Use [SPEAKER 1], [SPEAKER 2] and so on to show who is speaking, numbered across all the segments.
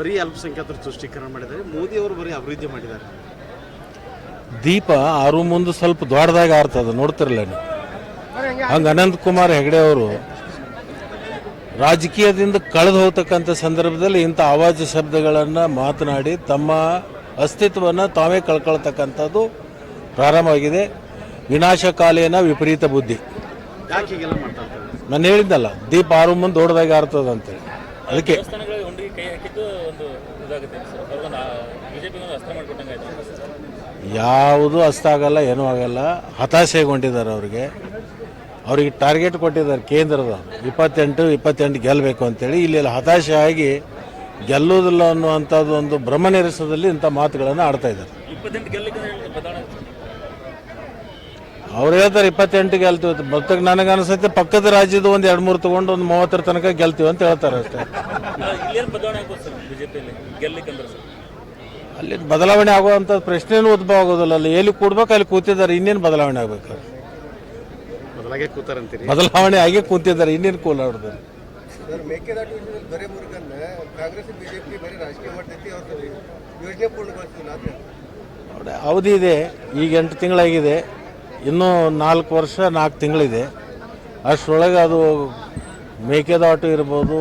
[SPEAKER 1] ಬರೀ ಅಲ್ಪಸಂಖ್ಯಾತರ ತುಷ್ಟೀಕರಣ ಮಾಡಿದ್ದಾರೆ, ಮೋದಿಯವರು ಬರೀ ಅಭಿವೃದ್ಧಿ ಮಾಡಿದ್ದಾರೆ.
[SPEAKER 2] ದೀಪ ಆರು ಮುಂದೆ ಸ್ವಲ್ಪ ದೊಡ್ಡದಾಗಿ ಆರ್ತದೆ, ನೋಡ್ತಿರಲ್ಲ ನೀವು. ಹಂಗೆ ಅನಂತಕುಮಾರ್ ಹೆಗಡೆ ಅವರು ರಾಜಕೀಯದಿಂದ ಕಳೆದು ಹೋಗ್ತಕ್ಕಂಥ ಸಂದರ್ಭದಲ್ಲಿ ಇಂಥ ಆವಾಜ ಶಬ್ದಗಳನ್ನು ಮಾತನಾಡಿ ತಮ್ಮ ಅಸ್ತಿತ್ವವನ್ನು ತಾವೇ ಕಳ್ಕೊಳ್ತಕ್ಕಂಥದ್ದು ಪ್ರಾರಂಭವಾಗಿದೆ. ವಿನಾಶಕಾಲೇನ ವಿಪರೀತ ಬುದ್ಧಿ.
[SPEAKER 1] ಯಾಕೆ ಹೀಗೆಲ್ಲ ಮಾಡ್ತಾ ಇದ್ದಾರೆ?
[SPEAKER 2] ನಾನು ಹೇಳಿದ್ದಲ್ಲ, ದೀಪ ಆರು ಮುಂದೆ ದೊಡ್ಡದಾಗಿ ಆರ್ತದೆ ಅಂತೇಳಿ. ಅದಕ್ಕೆ ಯಾವುದು ಅಸ್ತ ಆಗಲ್ಲ, ಏನೂ ಆಗಲ್ಲ. ಹತಾಶೆಗೊಂಡಿದ್ದಾರೆ. ಅವ್ರಿಗೆ ಟಾರ್ಗೆಟ್ ಕೊಟ್ಟಿದ್ದಾರೆ ಕೇಂದ್ರದ 28 ಗೆಲ್ಲಬೇಕು ಅಂತೇಳಿ. ಇಲ್ಲಿ ಹತಾಶೆ ಆಗಿ ಗೆಲ್ಲುವುದಿಲ್ಲ ಅನ್ನುವಂಥದ್ದು ಒಂದು ಭ್ರಮನಿರಸದಲ್ಲಿ ಇಂಥ ಮಾತುಗಳನ್ನು ಆಡ್ತಾ ಇದ್ದಾರೆ. ಅವ್ರು ಹೇಳ್ತಾರೆ 28 ಗೆಲ್ತೀವಿ. ಮತ್ತೆ ನನಗನ್ಸುತ್ತೆ ಪಕ್ಕದ ರಾಜ್ಯದ ಒಂದು 2-3 ತೊಗೊಂಡು ಒಂದು 30 ತನಕ ಗೆಲ್ತೀವಿ ಅಂತ ಹೇಳ್ತಾರೆ ಅಷ್ಟೇ. ಅಲ್ಲಿ ಬದಲಾವಣೆ ಆಗುವಂಥ ಪ್ರಶ್ನೆನೂ ಉದ್ಭವ ಆಗೋದಿಲ್ಲ. ಅಲ್ಲಿ ಎಲ್ಲಿ ಕೂಡ್ಬೇಕು ಅಲ್ಲಿ ಕೂತಿದ್ದಾರೆ, ಇನ್ನೇನು ಬದಲಾವಣೆ ಆಗ್ಬೇಕು? ಬದಲಾವಣೆ ಆಗೇ ಕೂತಿದ್ದಾರೆ, ಇನ್ನೇನು ಕೂಲಾಡಿದ್ದಾರೆ. ಅವಧಿ ಇದೆ, ಈಗ 8 ತಿಂಗಳಾಗಿದೆ, ಇನ್ನೂ 4 ವರ್ಷ 4 ತಿಂಗಳಿದೆ. ಅಷ್ಟರೊಳಗೆ ಅದು ಮೇಕೆದಾಟು ಇರ್ಬೋದು,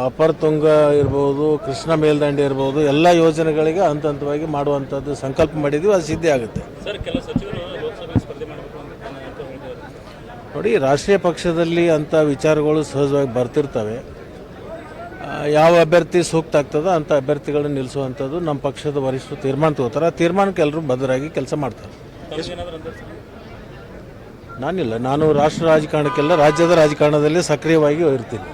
[SPEAKER 2] ಅಪರ ತುಂಗ ಇರ್ಬೋದು, ಕೃಷ್ಣ ಮೇಲ್ದಂಡೆ ಇರ್ಬೋದು, ಎಲ್ಲ ಯೋಜನೆಗಳಿಗೆ ಹಂತ ಹಂತವಾಗಿ ಮಾಡುವಂಥದ್ದು ಸಂಕಲ್ಪ ಮಾಡಿದ್ದೀವಿ. ಅದು ಸಿದ್ಧಿ ಆಗುತ್ತೆ. ನೋಡಿ, ರಾಷ್ಟ್ರೀಯ ಪಕ್ಷದಲ್ಲಿ ಅಂಥ ವಿಚಾರಗಳು ಸಹಜವಾಗಿ ಬರ್ತಿರ್ತವೆ. ಯಾವ ಅಭ್ಯರ್ಥಿ ಸೂಕ್ತ ಆಗ್ತದೋ ಅಂಥ ಅಭ್ಯರ್ಥಿಗಳನ್ನ ನಿಲ್ಲಿಸುವಂಥದ್ದು ನಮ್ಮ ಪಕ್ಷದ ವರಿಷ್ಠರು ತೀರ್ಮಾನ ತಗೋತಾರೆ. ಆ ತೀರ್ಮಾನಕ್ಕೆ ಎಲ್ಲರೂ ಬದ್ಧರಾಗಿ ಕೆಲಸ ಮಾಡ್ತಾರೆ. ನಾನಿಲ್ಲ, ನಾನು ರಾಷ್ಟ್ರ ರಾಜಕಾರಣಕ್ಕೆಲ್ಲ ರಾಜ್ಯದ ರಾಜಕಾರಣದಲ್ಲಿ ಸಕ್ರಿಯವಾಗಿ ಇರ್ತೀನಿ.